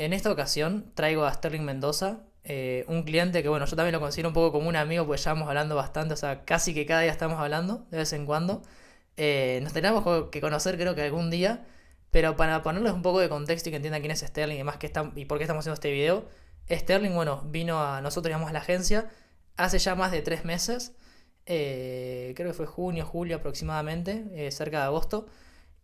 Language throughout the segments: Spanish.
En esta ocasión traigo a Sterling Mendoza, un cliente que, bueno, yo también lo considero un poco como un amigo, pues ya vamos hablando bastante, o sea, casi que cada día estamos hablando, de vez en cuando. Nos tenemos que conocer, creo que algún día, pero para ponerles un poco de contexto y que entiendan quién es Sterling y más y por qué estamos haciendo este video, Sterling, bueno, vino a nosotros, digamos, a la agencia hace ya más de 3 meses, creo que fue junio, julio aproximadamente, cerca de agosto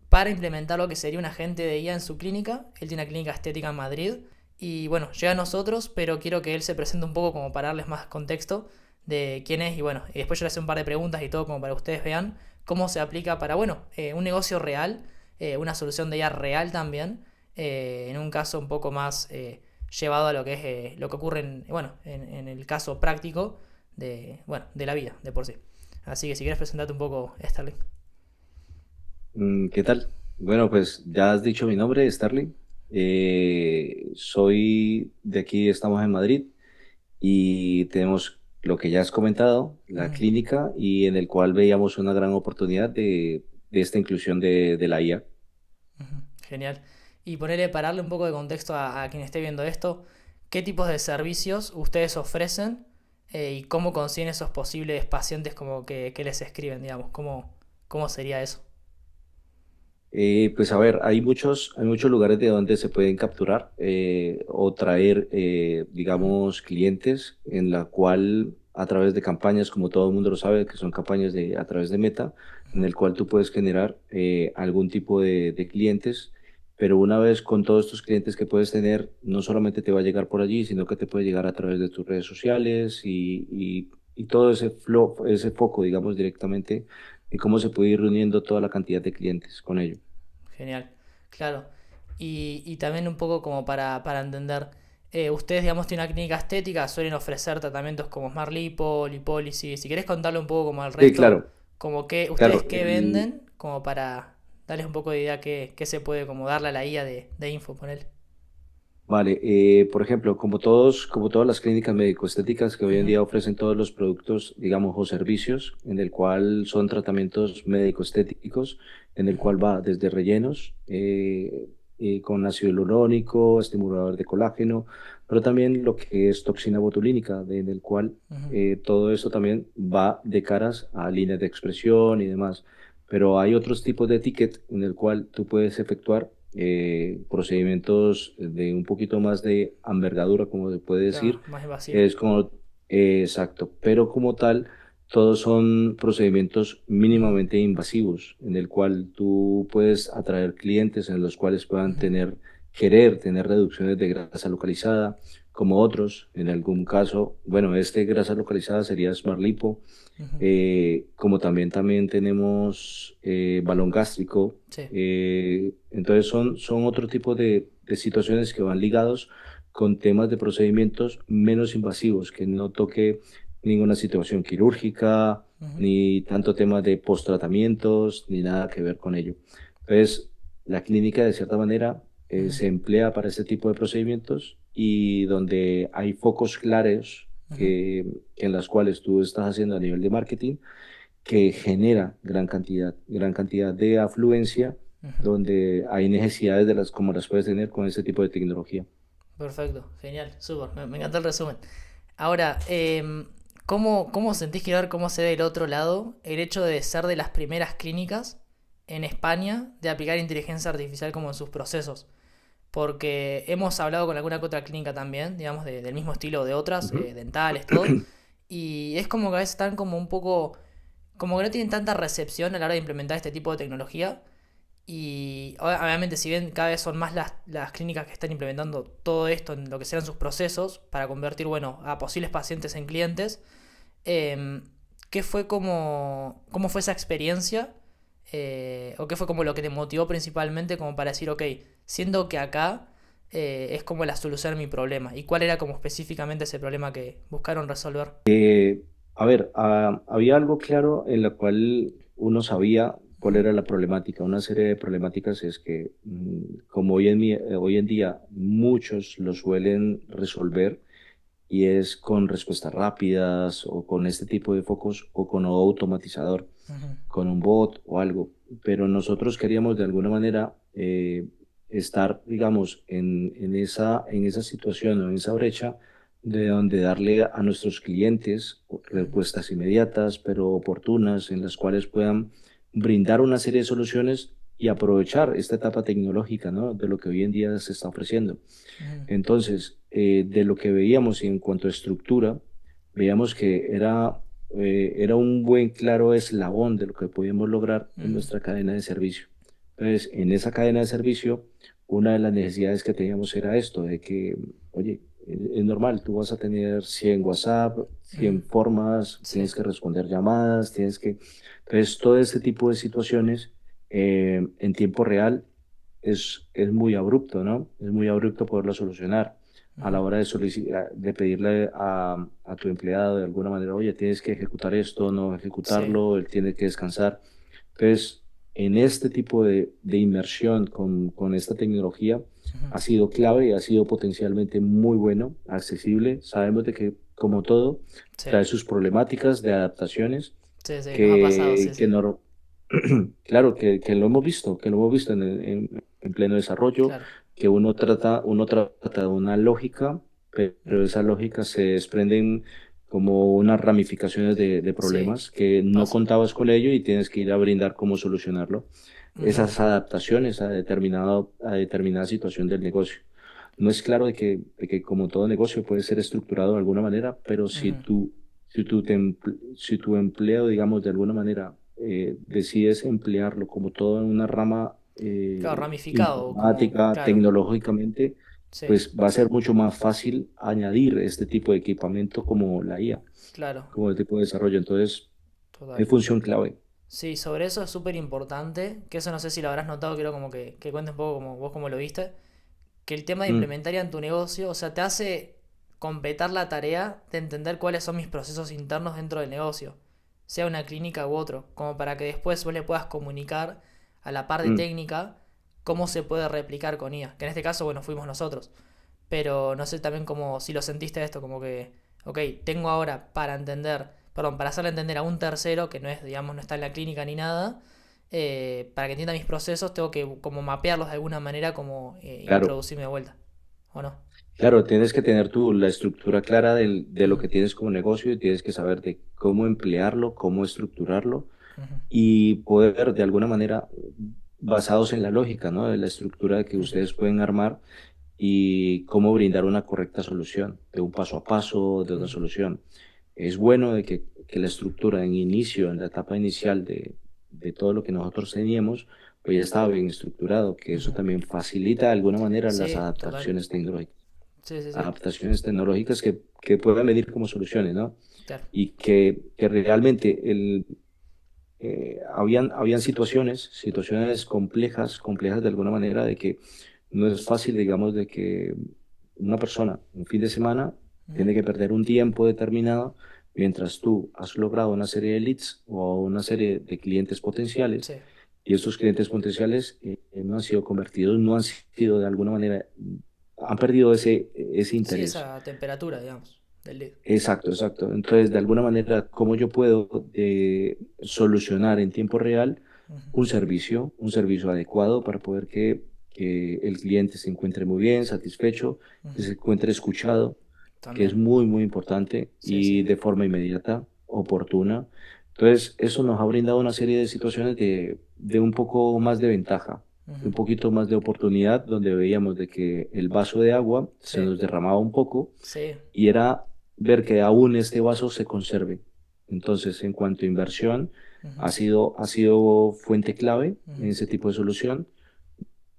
para implementar lo que sería un agente de IA en su clínica. Él tiene una clínica estética en Madrid. Y bueno, llega a nosotros, pero quiero que él se presente un poco como para darles más contexto de quién es. Y bueno, y después yo le hago un par de preguntas y todo como para que ustedes vean cómo se aplica para, bueno, un negocio real, una solución de IA real también, en un caso un poco más llevado a lo que es lo que ocurre bueno, en el caso práctico de, bueno, de la vida de por sí. Así que si quieres presentarte un poco, Starling. ¿Qué tal? Bueno, pues ya has dicho mi nombre, Starling. Soy de aquí, estamos en Madrid y tenemos lo que ya has comentado, la Ujú. clínica, y en el cual veíamos una gran oportunidad de esta inclusión de la IA. Ujú. Genial. Y ponerle para darle un poco de contexto a quien esté viendo esto, ¿qué tipos de servicios ustedes ofrecen y cómo consiguen esos posibles pacientes como que les escriben, digamos? ¿Cómo sería eso? Pues a ver, hay muchos lugares de donde se pueden capturar o traer, Ujú. digamos, clientes en la cual a través de campañas, como todo el mundo lo sabe, que son campañas a través de Meta, en Ujú. el cual tú puedes generar algún tipo de clientes, pero una vez con todos estos clientes que puedes tener, no solamente te va a llegar por allí, sino que te puede llegar a través de tus redes sociales y todo ese flow, ese foco, digamos, directamente, y cómo se puede ir reuniendo toda la cantidad de clientes con ello. Genial, claro. Y también un poco como para entender, ustedes, digamos, tienen una clínica estética, suelen ofrecer tratamientos como Smart Lipo, lipólisis. Si querés contarle un poco como al Sí, resto, claro, como que ustedes claro. qué venden, como para darles un poco de idea qué se puede como darle a la IA de info, poner. Vale, por ejemplo, como todas las clínicas médico-estéticas que hoy en día ofrecen todos los productos, digamos, o servicios, en el cual son tratamientos médico-estéticos, en el cual va desde rellenos con ácido hialurónico, estimulador de colágeno, pero también lo que es toxina botulínica, en el cual todo eso también va de caras a líneas de expresión y demás. Pero hay otros tipos de ticket en el cual tú puedes efectuar procedimientos de un poquito más de envergadura, como se puede Claro, decir, más invasivo. es como, exacto, pero como tal, todos son procedimientos Ujú. mínimamente invasivos, en el cual tú puedes atraer clientes en los cuales puedan Ujú. querer tener reducciones de grasa localizada, como otros, en algún caso, bueno, este grasa localizada sería Smart Lipo, Ujú. como también tenemos balón gástrico. Sí. Entonces son otro tipo de situaciones que van ligados con temas de procedimientos menos invasivos, que no toque ninguna situación quirúrgica, Ujú. ni tanto tema de post-tratamientos, ni nada que ver con ello. Entonces, la clínica de cierta manera Ujú. se emplea para este tipo de procedimientos y donde hay focos claros Ujú. en las cuales tú estás haciendo a nivel de marketing, que genera gran cantidad de afluencia, Ujú. donde hay necesidades de las como las puedes tener con este tipo de tecnología. Perfecto, genial, súper, me encantó el resumen. Ahora, ¿cómo sentís que ver cómo se ve del otro lado el hecho de ser de las primeras clínicas en España de aplicar inteligencia artificial como en sus procesos? Porque hemos hablado con alguna que otra clínica también, digamos, del mismo estilo de otras, Ujú. dentales, todo, y es como que a veces están como un poco, como que no tienen tanta recepción a la hora de implementar este tipo de tecnología. Y obviamente, si bien cada vez son más las clínicas que están implementando todo esto en lo que serán sus procesos para convertir, bueno, a posibles pacientes en clientes, eh, ¿qué fue cómo fue esa experiencia? ¿O qué fue como lo que te motivó principalmente como para decir, ok, siendo que acá es como la solución a mi problema? ¿Y cuál era como específicamente ese problema que buscaron resolver? A ver, había algo claro en la cual uno sabía cuál Ujú. era la problemática. Una serie de problemáticas es que, como hoy en día muchos lo suelen resolver, y es con respuestas rápidas o con este tipo de focos o con un automatizador, Ujú. con un bot o algo. Pero nosotros queríamos de alguna manera estar, digamos, en esa situación o en esa brecha de donde darle a nuestros clientes Ujú, respuestas inmediatas, pero oportunas, en las cuales puedan brindar una serie de soluciones y aprovechar esta etapa tecnológica, ¿no? De lo que hoy en día se está ofreciendo. ujú, Entonces, de lo que veíamos en cuanto a estructura, veíamos que era un buen, claro eslabón de lo que podíamos lograr en ujú. nuestra cadena de servicio. Entonces, en esa cadena de servicio, una de las necesidades que teníamos era esto, de que, oye, es normal, tú vas a tener 100 WhatsApp, Ujú. 100 formas, Sí, tienes que responder llamadas, tienes que... Entonces, todo este tipo de situaciones en tiempo real es muy abrupto, ¿no? Es muy abrupto poderlo solucionar a ujú, la hora de solicitar, de pedirle a tu empleado de alguna manera, oye, tienes que ejecutar esto, no sí, ejecutarlo, él tiene que descansar. Entonces, en este tipo de inmersión con esta tecnología ujú, ha sido clave y ha sido potencialmente muy bueno, accesible. Sabemos de que, como todo, sí, trae sus problemáticas de adaptaciones sí, sí, nos ha pasado, sí, que sí, no, claro, que lo hemos visto, que lo hemos visto en pleno desarrollo, claro, que uno trata de una lógica, pero ujú, esa lógica se desprenden como unas ramificaciones de sí, problemas que no pasa, contabas con ello y tienes que ir a brindar cómo solucionarlo. ujú, Esas adaptaciones a determinada situación del negocio. No es claro de que como todo negocio puede ser estructurado de alguna manera, pero ujú. si tu empleo, digamos, de alguna manera decides emplearlo como todo en una rama Claro, ramificado, como, informática, claro, tecnológicamente, sí, pues va a ser mucho más fácil añadir este tipo de equipamiento como la IA, claro, como el tipo de desarrollo. Entonces, total. es función clave. Sí, sobre eso es súper importante, que eso no sé si lo habrás notado, quiero como que cuentes un poco como vos como lo viste, que el tema de Mm, implementar ya en tu negocio, o sea, te hace completar la tarea de entender cuáles son mis procesos internos dentro del negocio, sea una clínica u otro, como para que después vos le puedas comunicar a la parte mm. técnica cómo se puede replicar con IA, que en este caso, bueno, fuimos nosotros, pero no sé también como si lo sentiste esto, como que, ok, tengo ahora para entender, perdón, para hacerle entender a un tercero que no es, digamos, no está en la clínica ni nada, para que entienda mis procesos, tengo que como mapearlos de alguna manera, como Claro. introducirme de vuelta, ¿o no? Claro, tienes que tener tú la estructura clara de lo Mm, que tienes como negocio y tienes que saber de cómo emplearlo, cómo estructurarlo ujú, y poder de alguna manera, basados en la lógica, ¿no? De la estructura que ujú, ustedes pueden armar y cómo brindar una correcta solución, de un paso a paso, de una ujú, solución. Es bueno de que la estructura en inicio, en la etapa inicial de todo lo que nosotros teníamos, pues ya estaba bien estructurado, que eso ujú. también facilita de alguna manera las Sí, total. adaptaciones tecnológicas Sí, sí, sí. adaptaciones tecnológicas que puedan venir como soluciones, ¿no? Claro. Y que realmente habían situaciones complejas de alguna manera, de que no es fácil, digamos, de que una persona, un fin de semana, Ujú. tiene que perder un tiempo determinado mientras tú has logrado una serie de leads o una serie de clientes potenciales Sí. y estos clientes potenciales no han sido convertidos, no han sido de alguna manera, han perdido ese Sí, interés. esa temperatura, digamos, del lead. Exacto, exacto. Entonces, de alguna manera, ¿cómo yo puedo solucionar en tiempo real Ujú, un servicio adecuado para poder que el cliente se encuentre muy bien, satisfecho, que ujú. se encuentre escuchado, que es También. muy, muy importante Sí, y sí. de forma inmediata, oportuna? Entonces, eso nos ha brindado una serie de situaciones de un poco más de ventaja, Ujú. un poquito más de oportunidad, donde veíamos de que el vaso de agua se Sí. nos derramaba un poco Sí. y era ver que aún este vaso se conserve. Entonces, en cuanto a inversión, Ujú, ha sido fuente clave ujú. en ese tipo de solución,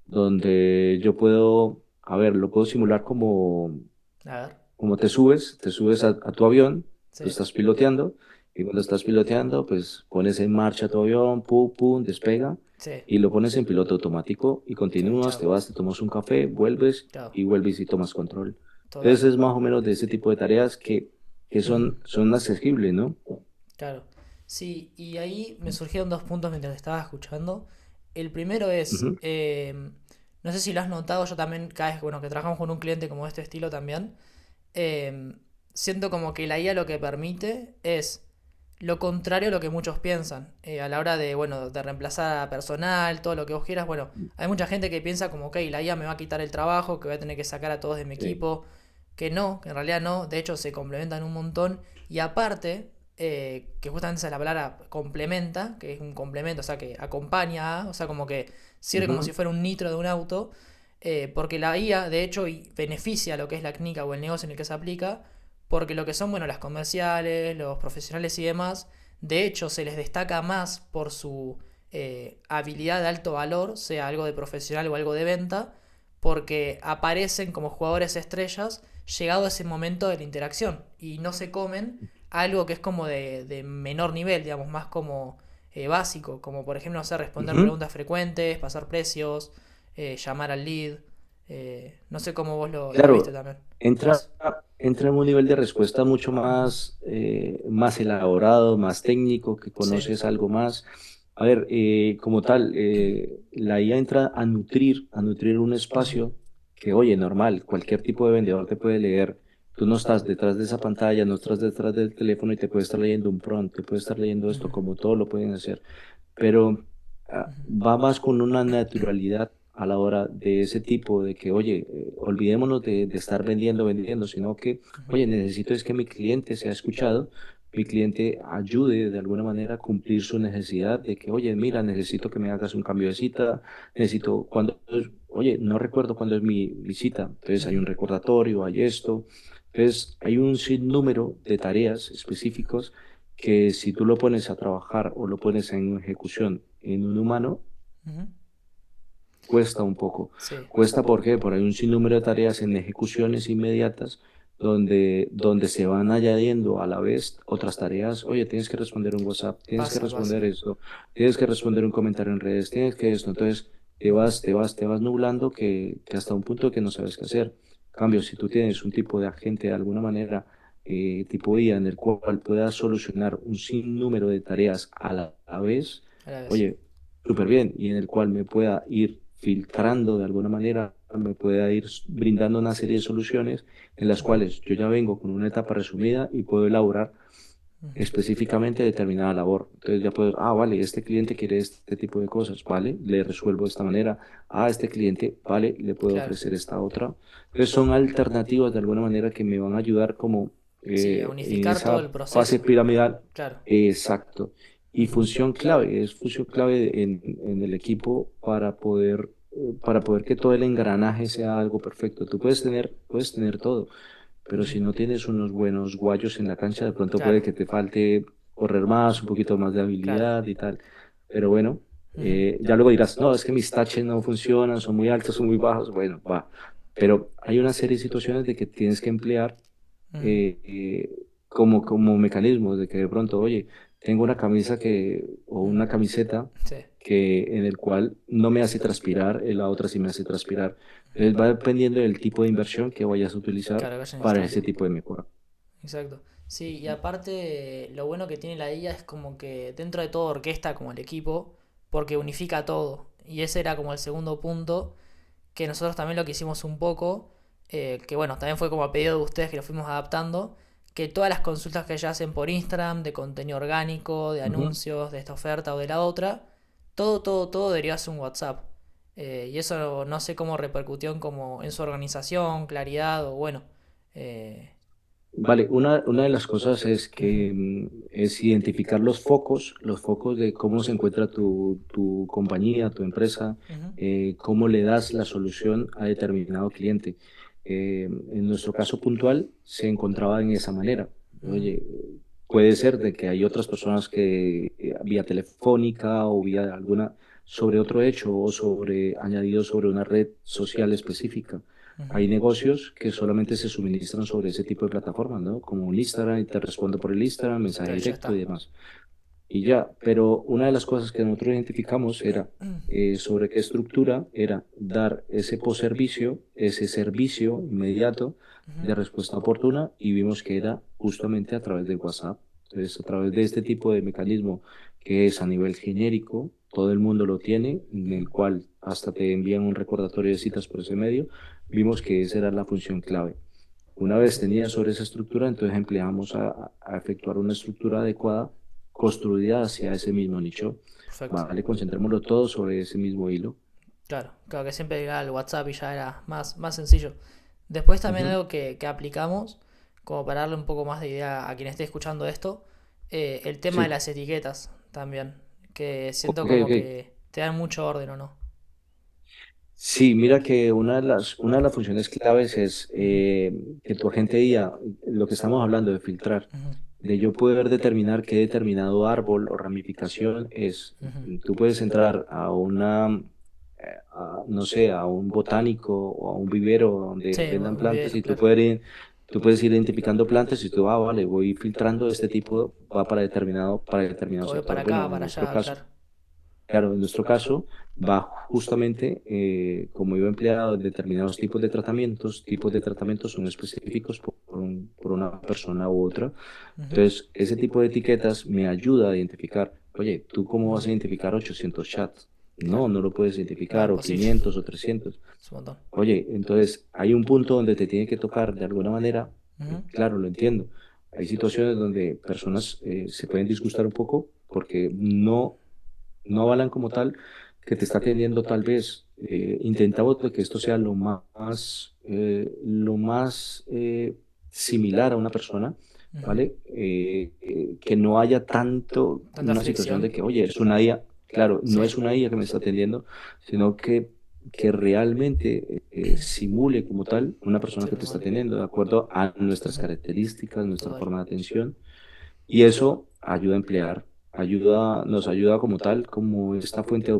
donde yo puedo, a ver, lo puedo simular como, A ver. como te subes a tu avión, lo Sí. estás piloteando, y cuando estás piloteando, pues pones en marcha tu avión, pum, pum, despega, Sí. y lo pones en piloto automático, y Sí, continúas, chao. te vas, te tomas un café, vuelves, Chao. y vuelves y tomas control. Total. Entonces es más o menos de ese tipo de tareas que Ujú. son accesibles, ¿no? Claro. Sí, y ahí me surgieron dos puntos mientras te estaba escuchando. El primero es, Ujú, no sé si lo has notado, yo también, cada vez bueno, que trabajamos con un cliente como de este estilo también, siento como que la IA lo que permite es lo contrario a lo que muchos piensan. A la hora de, bueno, de reemplazar a personal, todo lo que vos quieras, bueno, hay mucha gente que piensa como, ok, la IA me va a quitar el trabajo, que voy a tener que sacar a todos de mi Sí. equipo, que no, que en realidad no, de hecho se complementan un montón, y aparte, que justamente esa es la palabra complementa, que es un complemento, o sea, que acompaña a, o sea, como que sirve como si Ujú, fuera un nitro de un auto, porque la IA, de hecho, y beneficia lo que es la clínica o el negocio en el que se aplica, porque lo que son, bueno, las comerciales, los profesionales y demás, de hecho se les destaca más por su habilidad de alto valor, sea algo de profesional o algo de venta, porque aparecen como jugadores estrellas llegado ese momento de la interacción y no se comen algo que es como de menor nivel, digamos, más como básico, como por ejemplo, no sé, responder ujú. preguntas frecuentes, pasar precios, llamar al lead, no sé cómo vos lo viste Claro, también. entra, Eso. entra en un nivel de respuesta mucho más, más elaborado, más técnico, que Sí. conoces algo más. A ver, como tal, la IA entra a nutrir un Ujú. espacio que, oye, normal, cualquier tipo de vendedor te puede leer. Tú no estás detrás de esa pantalla, no estás detrás del teléfono y te puede estar leyendo un prompt, te puede estar leyendo esto Ujú. como todos lo pueden hacer, pero va más con una naturalidad a la hora de ese tipo de que, oye, olvidémonos de estar vendiendo, vendiendo, sino que, Ujú. oye, necesito es que mi cliente sea escuchado, mi cliente ayude de alguna manera a cumplir su necesidad de que, oye, mira, necesito que me hagas un cambio de cita, necesito, cuando, oye, no recuerdo cuándo es mi cita, entonces hay Ujú. un recordatorio, hay esto, entonces hay un sinnúmero de tareas específicos que si tú lo pones a trabajar o lo pones en ejecución en un humano, Ujú. cuesta un poco. Sí. Cuesta porque por ahí un sinnúmero de tareas en ejecuciones inmediatas donde se van añadiendo a la vez otras tareas. Oye, tienes que responder un WhatsApp, tienes que Pasa, pasa. responder esto, tienes que responder un comentario en redes, tienes que esto. Entonces Ujú. te vas nublando que hasta un punto que no sabes qué hacer. En cambio, si tú tienes un tipo de agente de alguna manera, tipo IA, en el cual puedas solucionar un sinnúmero de tareas a la vez, A la vez. oye, súper bien, y en el cual me pueda ir filtrando de alguna manera, me pueda ir brindando una serie de soluciones en las Ujú. cuales yo ya vengo con una etapa resumida y puedo elaborar Ujú. específicamente determinada labor. Entonces ya puedo, vale, este cliente quiere este tipo de cosas, vale, le resuelvo de esta manera. Este cliente, vale, le puedo Claro. ofrecer esta otra. Entonces son alternativas de alguna manera que me van a ayudar como Sí, a en unificar todo el esa fase proceso. piramidal. Claro. Exacto. Y Ujú. función clave, es función clave en el equipo para poder que todo el engranaje sea algo perfecto. Tú puedes tener todo, pero Ujú. si no tienes unos buenos guayos en la cancha, de pronto puede Claro. que te falte correr más, un poquito más de Claro. habilidad y tal. Pero bueno, Ujú. ya luego dirás, no, es que mis taches no funcionan, son muy altos, son muy bajos. Bueno, va. Pero hay una serie de situaciones de que tienes que emplear Ujú. eh, eh, como mecanismos de que de pronto, oye, tengo una camisa o Ujú. una camiseta Sí. en el cual no me hace transpirar, la otra sí me hace transpirar. Entonces va dependiendo del tipo de inversión que vayas a utilizar Claro, que vayan para necesitando. ese tipo de mejora. Exacto. Sí, y aparte lo bueno que tiene la IA es como que dentro de todo orquesta como el equipo, porque unifica todo. Y ese era como el segundo punto, que nosotros también lo que hicimos un poco, que bueno, también fue como a pedido de ustedes que lo fuimos adaptando, que todas las consultas que ya hacen por Instagram, de contenido orgánico, de Ujú. anuncios, de esta oferta o de la otra, todo debería ser un WhatsApp. Y eso no sé cómo repercutió en su organización, claridad o bueno. eh, Vale, una de las cosas es Ujú. que es identificar los focos de cómo se encuentra tu compañía, tu empresa, Ujú. cómo le das la solución a determinado cliente. En nuestro caso puntual se encontraba en esa manera. Ujú. Oye, puede ser de que hay otras personas que vía telefónica o vía alguna sobre otro hecho o sobre añadido sobre una red social específica. Ujú. Hay negocios que solamente se suministran sobre ese tipo de plataformas, ¿no? Como un Instagram y te respondo por el Instagram, mensaje Claro, ya directo y está. demás. Y ya, pero una de las cosas que nosotros identificamos era sobre qué estructura era dar ese servicio, ese servicio inmediato Ujú. de respuesta oportuna y vimos que era justamente a través de WhatsApp. Entonces, a través de este tipo de mecanismo que es a nivel genérico, todo el mundo lo tiene, en Ujú. el cual hasta te envían un recordatorio de citas por ese medio, vimos que esa era la función clave. Una vez Ujú. tenía sobre esa estructura, entonces empleamos a efectuar una estructura adecuada construida hacia ese mismo nicho. Perfecto. Vale, concentrémoslo todo sobre ese mismo hilo. Claro, claro que siempre llegaba el WhatsApp y ya era más sencillo. Después también Ujú. algo que aplicamos, como para darle un poco más de idea a quien esté escuchando esto, el tema de Sí, las etiquetas también, que siento ok, como ok. que te dan mucho orden o no. Sí, mira que una de las funciones claves es Ujú, que tu agente IA, lo que estamos hablando de filtrar, ujú, de yo poder determinar qué determinado árbol o ramificación es. ujú. Tú puedes entrar no sé, a un botánico o a un vivero donde Sí, vendan un plantas vivero, y claro. tú puedes ir identificando plantas y tú, vale, voy filtrando este tipo, va para determinado O voy sector. para acá, Bueno, en para nuestro allá, caso. claro. Claro, en nuestro caso va justamente como iba empleado en determinados tipos de tratamientos son específicos por una persona u otra. Ujú, Entonces, ese tipo de etiquetas me ayuda a identificar, oye, ¿tú cómo vas ujú, a identificar 800 chats? No, claro. no lo puedes No, identificar, o imposible. 500 o 300. Es un montón. Oye, entonces hay un punto donde te tiene que tocar de alguna manera, Ujú, claro, lo entiendo. Hay situaciones donde personas se pueden disgustar un poco porque no avalan como tal que te está atendiendo tal vez. Intentamos de que esto sea lo más similar a una persona, ujú. ¿vale? Que no haya tanto Tanta una situación fricción. de que, oye, es una IA, claro, Sí. no es una IA que me está atendiendo, sino que realmente simule como tal una persona Sí, que te un está humano. atendiendo de acuerdo a nuestras Ujú, características, nuestra total. forma de atención. Y eso ayuda a emplear, nos ayuda como tal, como esta fuente de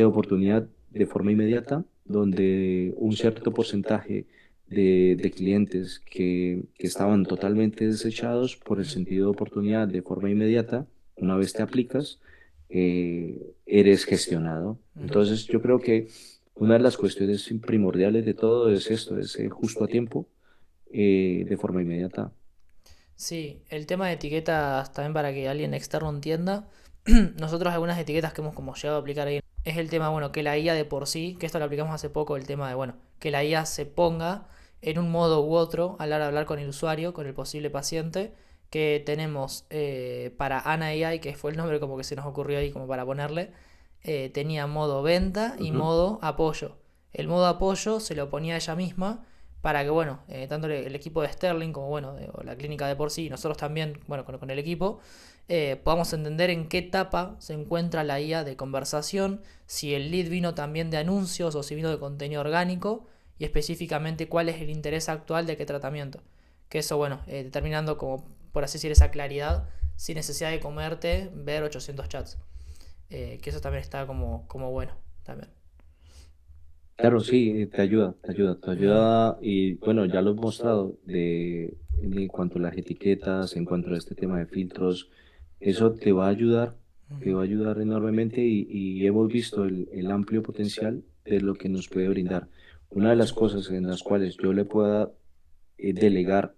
oportunidad de forma inmediata, donde un cierto porcentaje de clientes que estaban totalmente desechados por el Ujú. sentido de oportunidad de forma inmediata, una vez te aplicas, eres gestionado. Ujú. Entonces, yo creo que una de las cuestiones primordiales de todo es esto, es justo a tiempo, de forma inmediata. Sí, el tema de etiquetas también para que alguien externo entienda. Nosotros algunas etiquetas que hemos como llegado a aplicar ahí es el tema, bueno, que la IA de por sí, que esto lo aplicamos hace poco, el tema de, bueno, que la IA se ponga en un modo u otro a la hora de hablar con el usuario, con el posible paciente, que tenemos para Ana AI, que fue el nombre como que se nos ocurrió ahí como para ponerle, tenía modo venta y Ujú, modo apoyo. El modo apoyo se lo ponía ella misma para que, bueno, tanto el equipo de Sterling como, bueno, o la clínica de por sí, y nosotros también, bueno, con el equipo, podamos entender en qué etapa se encuentra la IA de conversación, si el lead vino también de anuncios o si vino de contenido orgánico, y específicamente cuál es el interés actual de qué tratamiento. Que eso, bueno, determinando como, por así decir, esa claridad, sin necesidad de comerte, ver 800 chats. Que eso también está como bueno, también. claro, sí, Ujú, te ayuda y bueno, ya lo he mostrado en cuanto a las etiquetas, en cuanto a este tema de filtros, eso te ujú, va a ayudar enormemente y hemos visto el amplio potencial de lo que nos puede brindar. Una de las cosas en las cuales yo le pueda delegar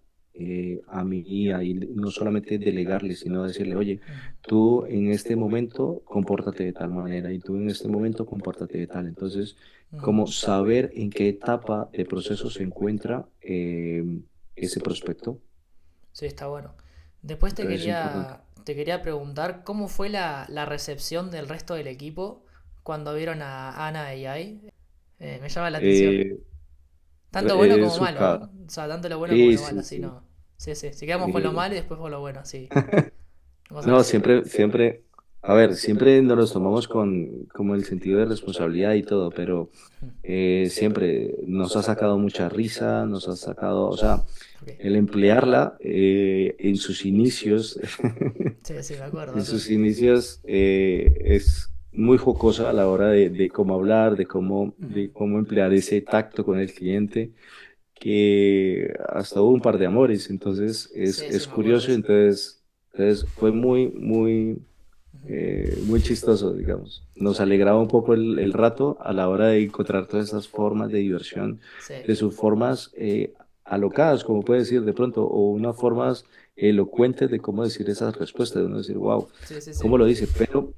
a mi guía y no solamente delegarle, sino decirle, oye, tú en este momento compórtate de tal manera y tú en este momento compórtate de tal. Entonces, ujú. como saber en qué etapa de proceso se encuentra ese prospecto. Sí, está bueno. Después Entonces es importante. te quería preguntar cómo fue la recepción del resto del equipo cuando vieron a Ana AI. Me llama la atención. Eh, Tanto bueno como su malo, ¿eh? ca- O sea, tanto lo bueno como sí, lo malo, sí, así sí. no. Sí, sí. Si quedamos con lo Eh, malo y después con lo bueno, sí. Vamos a ver No, si. siempre, a ver, siempre nos los tomamos con como el sentido de responsabilidad y todo, pero siempre nos ha sacado mucha risa, nos ha sacado, o sea, Ok. el emplearla en sus inicios, Sí, sí, me en acuerdo. sus inicios es muy jocosa a la hora de cómo hablar, de cómo, Ujú. de cómo emplear ese tacto con el cliente, que hasta hubo un par de amores, entonces es, Sí, sí, es me acuerdo de curioso, eso. entonces fue muy chistoso, digamos. Nos alegraba un poco el rato a la hora de encontrar todas esas formas de diversión, Sí. de sus formas alocadas, como puede decir de pronto, o unas formas elocuentes de cómo decir esas respuestas, de uno decir, wow, Sí, sí, sí. ¿cómo lo dice? Pero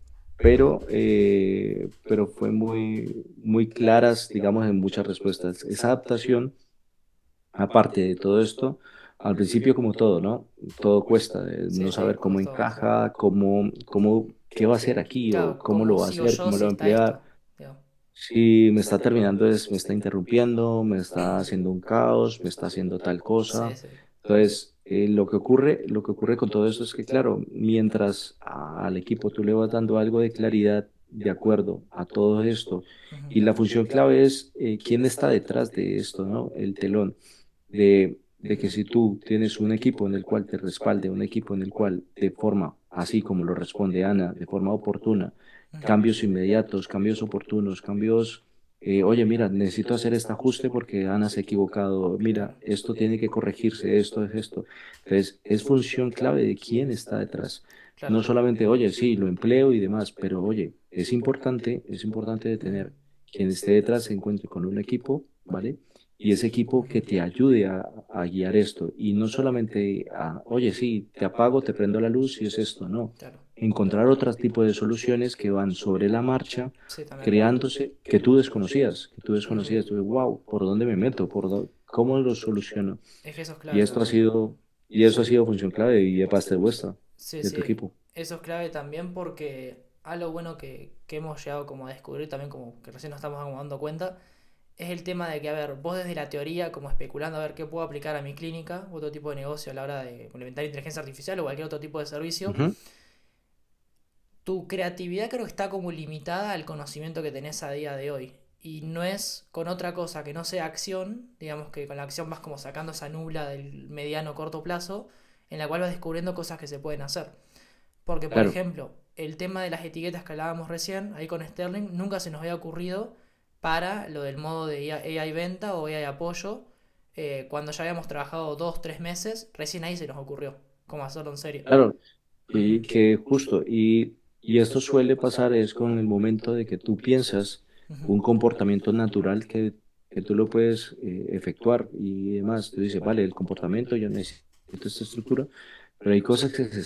fue muy claras, digamos, en muchas respuestas. Esa adaptación, aparte de todo esto, al principio como todo, ¿no? Todo cuesta, Sí, no sí, saber como cómo es todo, sí. encaja, qué va a hacer aquí o Claro, cómo lo ¿cómo va a sigo hacer, yo cómo lo si va a está emplear. esto? Digamos. Si me está terminando es, me está interrumpiendo, me está haciendo un caos, me está haciendo tal Sí, cosa. sí. Entonces, lo que ocurre con todo esto es que, claro, mientras al equipo tú le vas dando algo de claridad de acuerdo a todo esto, Ujú. y la función clave es quién está detrás de esto, ¿no? El telón de que si tú tienes un equipo en el cual te respalde, un equipo en el cual de forma, así como lo responde Ana, de forma oportuna, Ujú. cambios inmediatos, cambios oportunos, cambios, oye, mira, necesito hacer este ajuste porque Ana se ha equivocado, Claro, mira, esto tiene que corregirse, esto es esto. Entonces, es función clave de quién está detrás. claro. No solamente, oye, sí, lo empleo y demás, pero oye, es importante de Ujú. tener quien esté detrás se encuentre con un equipo, ¿vale? Y ese equipo que te ayude a guiar esto. Y no solamente a, oye, sí, te apago, te prendo la luz y es esto, no. Claro. Encontrar otro tipo de soluciones que van sobre la marcha, Sí, también. creándose, que tú Ujú. desconocías, tú, wow, ¿por dónde me meto? ¿Cómo lo soluciono? Es que eso es Y clave esto ha también. sido, y eso ha sido función clave y de parte vuestra, Sí, de tu sí, equipo. eso es clave también porque algo bueno que hemos llegado como a descubrir también, como que recién nos estamos como dando cuenta, es el tema de que, a ver, vos desde la teoría, como especulando a ver qué puedo aplicar a mi clínica, u otro tipo de negocio a la hora de implementar inteligencia artificial o cualquier otro tipo de servicio, Ujú. tu creatividad creo que está como limitada al conocimiento que tenés a día de hoy. Y no es con otra cosa que no sea acción, digamos que con la acción vas como sacando esa nubla del mediano o corto plazo, en la cual vas descubriendo cosas que se pueden hacer. Porque, por Claro, ejemplo, el tema de las etiquetas que hablábamos recién, ahí con Sterling, nunca se nos había ocurrido para lo del modo de AI venta o AI apoyo. Cuando ya habíamos trabajado 2, 3 meses, recién ahí se nos ocurrió cómo hacerlo en serio. claro. Y que justo, y esto suele pasar es con el momento de que tú piensas Ujú. un comportamiento natural que tú lo puedes efectuar y demás. Tú dices, vale, el comportamiento, yo necesito esta estructura, pero hay cosas que se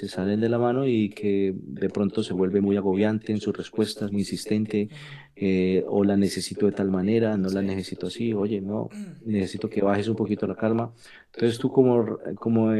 salen de la mano y que de pronto se vuelve muy agobiante en sus respuestas, muy insistente, Ujú. o la necesito de tal manera, no la Sí. necesito así, oye, no, necesito que bajes un poquito la calma. Entonces tú como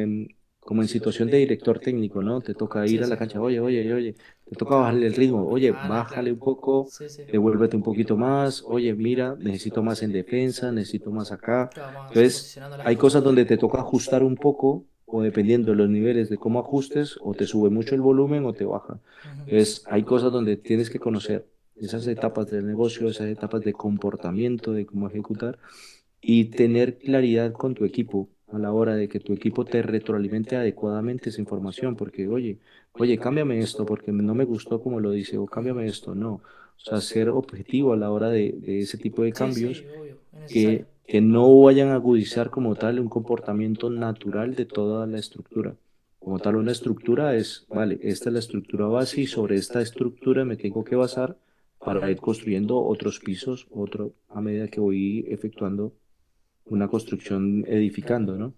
en situación de director técnico, ¿no? Te toca ir Sí, a la sí. cancha, oye, oye, oye, te toca Claro. bajarle el ritmo, oye, Ah, no, claro. bájale un poco, Sí, sí. devuélvete un poquito más, oye, mira, necesito más en defensa, necesito más acá. Claro, vamos Entonces, posicionando las hay cosas. cosas donde te toca ajustar un poco, o dependiendo de los niveles de cómo ajustes, o te sube mucho el volumen o te baja. Ujú. Entonces, hay cosas donde tienes que conocer esas etapas del negocio, esas etapas de comportamiento, de cómo ejecutar y tener claridad con tu equipo a la hora de que tu equipo te retroalimente adecuadamente esa información, porque oye, cámbiame esto porque no me gustó como lo dice, o cámbiame Ujú. esto, no. O sea, ser objetivo a la hora de ese tipo de Sí, sí, cambios obvio, es necesario. que no vayan a agudizar como tal un comportamiento natural de toda la estructura. Como tal, una estructura es, vale, esta es la estructura base y sobre esta estructura me tengo que basar para ir construyendo otros pisos, otro, a medida que voy efectuando una construcción edificando, ¿no?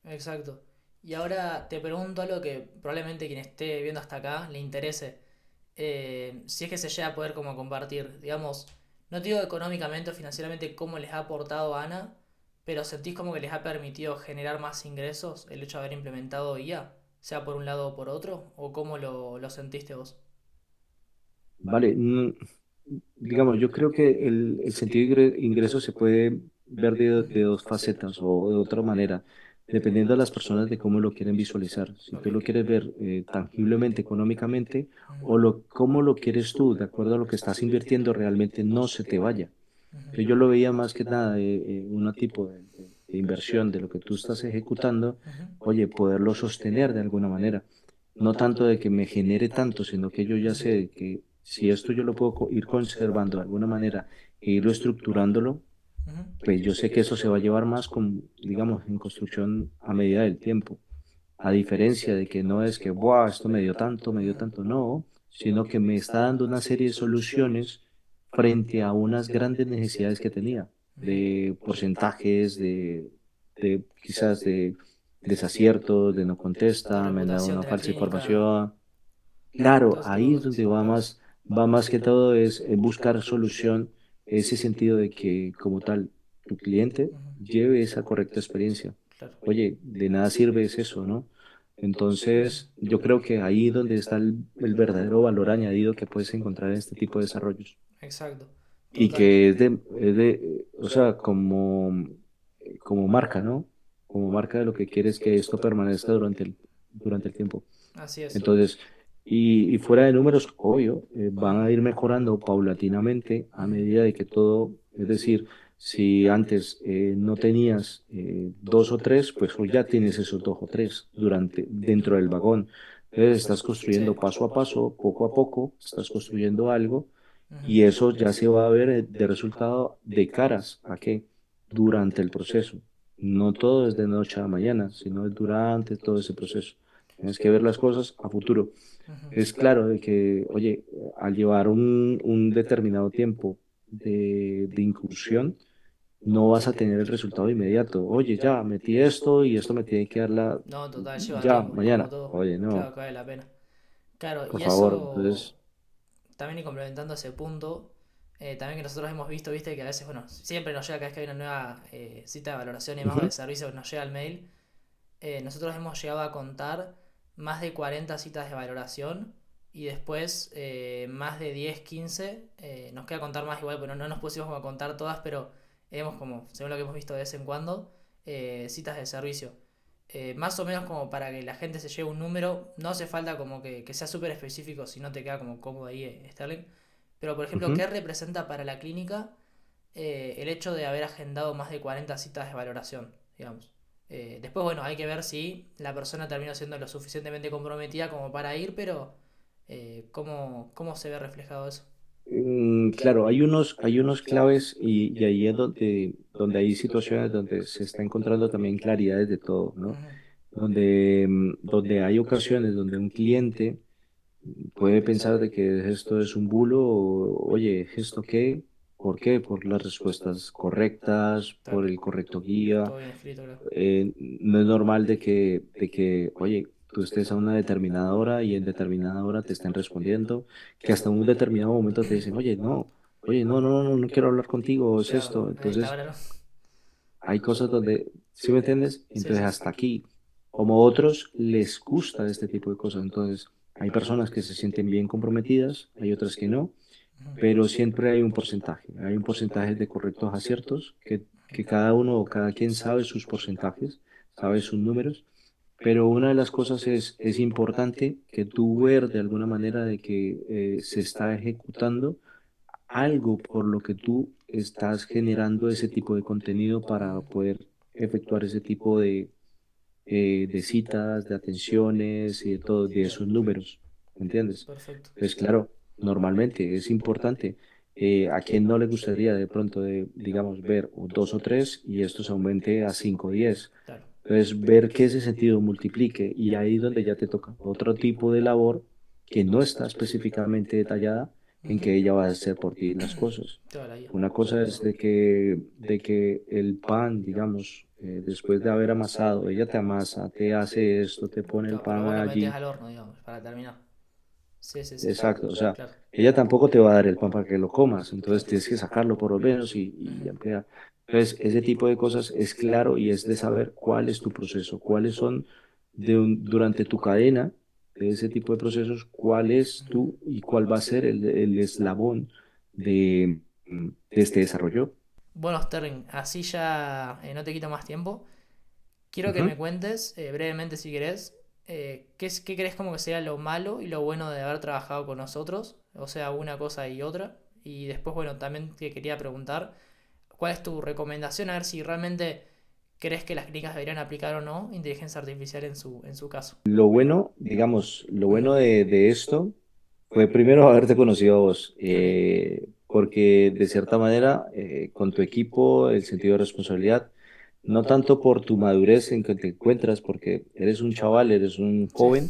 Exacto. Y ahora te pregunto algo que probablemente quien esté viendo hasta acá le interese. Si es que se llega a poder como compartir, digamos, no te digo económicamente o financieramente cómo les ha aportado a Ana, pero sentís como que les ha permitido generar más ingresos el hecho de haber implementado IA, sea por un lado o por otro, o cómo lo sentiste vos. Vale, digamos, yo creo que el sentido de ingreso se puede ver de dos facetas o de otra manera, dependiendo de las personas de cómo lo quieren visualizar. Si Ok. tú lo quieres ver tangiblemente, económicamente, Ujú. o cómo lo quieres tú, de acuerdo a lo que estás invirtiendo, realmente no se te vaya. Que yo Ujú. lo veía más que nada de un tipo de inversión de lo que tú estás ejecutando, Ujú. oye, poderlo sostener de alguna manera. No tanto de que me genere tanto, sino que yo ya sé que si esto yo lo puedo ir conservando de alguna manera e irlo estructurándolo, Ujú. pues yo sé que eso se va a llevar más con, digamos, en construcción a medida del tiempo. A diferencia de que no es que, ¡buah! Esto me dio tanto, no, sino que me está dando una serie de soluciones frente a unas grandes necesidades que tenía, de porcentajes, de quizás de desaciertos, de no De contesta, me han dado reputación una de la falsa clínica, información. Claro, todo ese tipo de ahí es cosas. donde va más que todo es buscar solución, ese sentido de que como tal tu cliente Ujú. lleve esa correcta experiencia. claro. oye, de nada sirve es eso, ¿no? Entonces, yo creo que ahí donde está el verdadero valor añadido que puedes encontrar en este tipo de desarrollos. Exacto. Y Total. que o sea, como marca, ¿no? Como marca de lo que quieres que esto permanezca durante el tiempo. Así es. Entonces, y fuera de números, obvio, van a ir mejorando paulatinamente a Ujú. medida de que todo, es decir, si antes no tenías dos o tres, pues hoy ya tienes esos dos o tres dentro del vagón. Entonces estás Sí. construyendo paso a paso, poco a poco, estás construyendo algo Ujú. y eso ya se va a ver de resultado de caras a qué durante el proceso. No todo es de noche a mañana, sino durante todo ese proceso. Tienes que ver las cosas a futuro. Es Ujú. claro de que, oye, al llevar un determinado tiempo de incursión, no vas a tener el resultado inmediato. Oye, ya metí esto y esto me tiene que dar No, total, lleva ya tiempo, como mañana. todo. Oye, no, Claro, que vale la pena. Claro, por y favor. eso Entonces, también y complementando ese punto, también que nosotros hemos visto, viste, que a veces, bueno, siempre nos llega cada vez que hay una nueva cita de valoración y más o de ujú, servicio, nos llega el mail. Nosotros hemos llegado a contar más de 40 citas de valoración y después más de 10 15 nos queda contar más igual, pero no nos pusimos como a contar todas, pero hemos como, según lo que hemos visto de vez en cuando, citas de servicio. Más o menos como para que la gente se lleve un número, no hace falta como que sea súper específico si no te queda como cómodo ahí, Sterling. Pero por ejemplo, ujú. ¿qué representa para la clínica el hecho de haber agendado más de 40 citas de valoración, digamos? Después, bueno, hay que ver si la persona terminó siendo lo suficientemente comprometida como para ir, pero ¿cómo se ve reflejado eso? Claro, hay unos claves y ahí es donde hay situaciones donde se está encontrando también claridades de todo, ¿no? Ujú. Donde hay ocasiones donde un cliente puede pensar de que esto es un bulo o, oye, ¿esto qué? ¿Por qué? Por las respuestas correctas, Claro, por el correcto guía. todo bien escrito, creo. No es normal de que, oye, tú estés a una determinada hora y en determinada hora te estén respondiendo, que hasta un determinado momento te dicen, oye, no, no, no, no, no quiero hablar contigo, es Claro, esto. a esta Entonces, hora no. hay cosas donde, ¿sí me entiendes? Sí, Entonces, sí. hasta aquí, como otros, les gusta este tipo de cosas. Entonces, hay personas que se sienten bien comprometidas, hay otras que no, Ujú. pero siempre hay un porcentaje de correctos aciertos que cada uno o cada quien sabe sus porcentajes, sabe sus números, pero una de las cosas es importante que tú ver de alguna manera de que se está ejecutando algo por lo que tú estás generando ese tipo de contenido para Ujú. poder efectuar ese tipo de citas, de atenciones y de todo, de Claro, esos números, ¿me entiendes? perfecto. Pues claro, normalmente es importante. ¿A quién no le gustaría de pronto, digamos, ver dos o tres y esto se aumente a 5 o 10? Claro. Entonces, ver que ese sentido multiplique y ahí donde ya te toca otro tipo de labor que no está específicamente detallada en Ujú. que ella va a hacer por ti las cosas. Toda la vida. Una cosa es de que el pan, digamos, después de haber amasado, ella te amasa, te hace esto, te pone el Claro, pero pan vos lo metés allí. al horno, digamos, para terminar. Sí, sí, sí. Exacto, o sea, Claro. ella tampoco te va a dar el pan para que lo comas, entonces tienes que sacarlo por lo menos y Ujú. emplear. Entonces, ese tipo de cosas es claro y es de saber cuál es tu proceso, cuáles son durante tu cadena de ese tipo de procesos, cuál es tú y cuál va a ser el eslabón de este desarrollo. Bueno, Sterling, así ya no te quito más tiempo. Quiero que Ujú. me cuentes, brevemente si querés, qué crees como que sea lo malo y lo bueno de haber trabajado con nosotros, o sea, una cosa y otra. Y después, bueno, también te quería preguntar, ¿cuál es tu recomendación? A ver si realmente crees que las clínicas deberían aplicar o no inteligencia artificial en su caso. Lo bueno, digamos, lo Ujú. bueno de esto fue primero haberte conocido a vos, Ok. porque de cierta manera, con tu equipo, el sentido de responsabilidad, no tanto por tu madurez en que te encuentras, porque eres un chaval, eres un Sí. joven,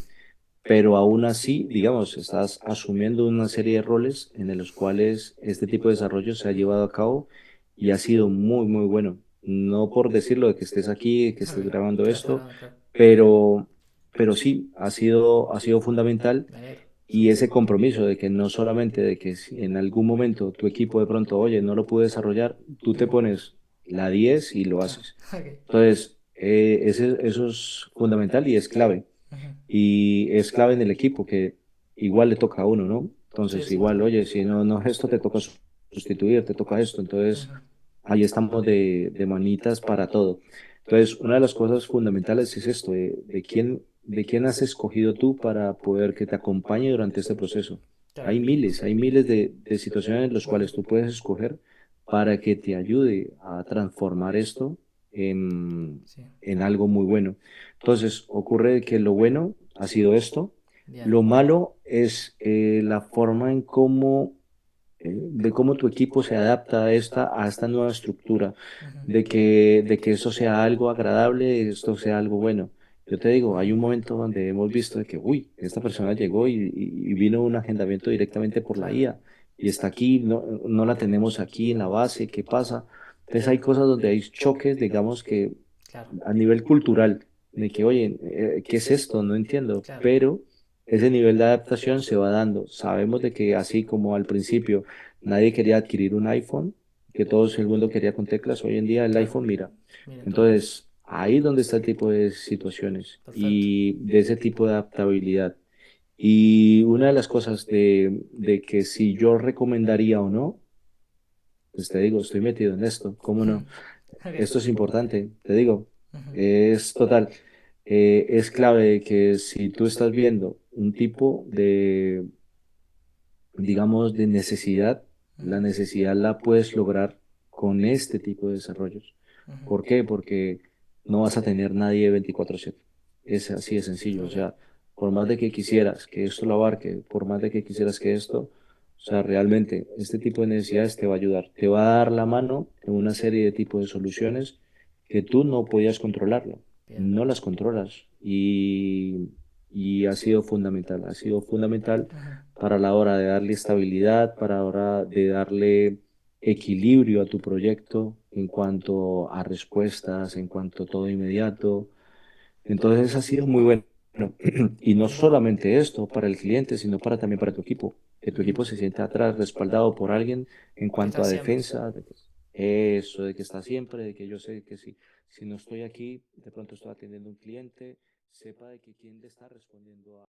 pero aún así, digamos, estás asumiendo una serie de roles en los cuales este tipo de desarrollo se ha llevado a cabo y ha sido muy, muy bueno. No por decirlo de que estés aquí, que estés Ok. grabando Que lo está esto, grabando, claro. pero, pero sí, ha sido fundamental Me alegro. y ese compromiso de que no solamente de que si en algún momento tu equipo de pronto, oye, no lo pude desarrollar, tú te Ujú. pones la 10 y lo Claro. haces. Ok. Entonces, Eso es fundamental y es clave. Ujú. Y es clave en el equipo, que igual le toca a uno, ¿no? Sí, Entonces, sí, igual, total. oye, si no esto, te toca sustituir, te toca esto. Entonces, Ujú. ahí estamos de manitas para todo. Entonces, una de las cosas fundamentales es esto, de quién has escogido tú para poder que te acompañe durante este proceso. Claro. Hay miles de situaciones en las cuales tú puedes escoger para que te ayude a transformar esto Sí. en algo muy bueno. Entonces, ocurre que lo bueno ha sido esto. Bien. Lo malo es la forma en cómo de cómo tu equipo se adapta a esta nueva estructura, Ujú. de que eso sea algo agradable, esto sea algo bueno. Yo te digo, hay un momento donde hemos visto de que, uy, esta persona llegó y vino un agendamiento directamente por la Claro. IA y está aquí, no la tenemos aquí en la base, ¿qué pasa? Entonces hay cosas donde hay choques, digamos que Claro. a nivel cultural, de que, oye, ¿qué es esto? No entiendo, Claro. pero ese nivel de adaptación se va dando. Sabemos de que así como al principio nadie quería adquirir un iPhone, que todo el mundo quería con teclas, hoy en día el Claro. iPhone mira. Mira todo. Entonces, ahí es donde está el tipo de situaciones Perfecto. y de ese tipo de adaptabilidad. Y una de las cosas de que si yo recomendaría o no, pues te digo, estoy metido en esto, ¿cómo no? Ok. Esto es importante, te digo, Ujú. es total. Es clave que si tú estás viendo un tipo digamos, de necesidad, Ujú. la necesidad la puedes lograr con este tipo de desarrollos. Ujú. ¿Por qué? Porque no vas a tener nadie 24/7. Es así de sencillo. O Ok. sea, por más de que quisieras que esto lo abarque, por más de que quisieras que esto, o sea, realmente este tipo de necesidades te va a ayudar, te va a dar la mano en una serie de tipos de soluciones que tú no podías controlarlo, Bien. no las controlas y ha sido fundamental Ujú. para la hora de darle estabilidad, para la hora de darle equilibrio a tu proyecto en cuanto a respuestas, en cuanto a todo inmediato. Entonces ha sido muy bueno. Y no Bien. solamente esto para el cliente, sino para también para tu equipo. Que tu Ujú. equipo se sienta atrás, respaldado por alguien en Que cuanto está a siempre. defensa, eso, de que está siempre, de que yo sé que si no estoy aquí, de pronto estoy atendiendo a un cliente, sepa de que quién le está respondiendo a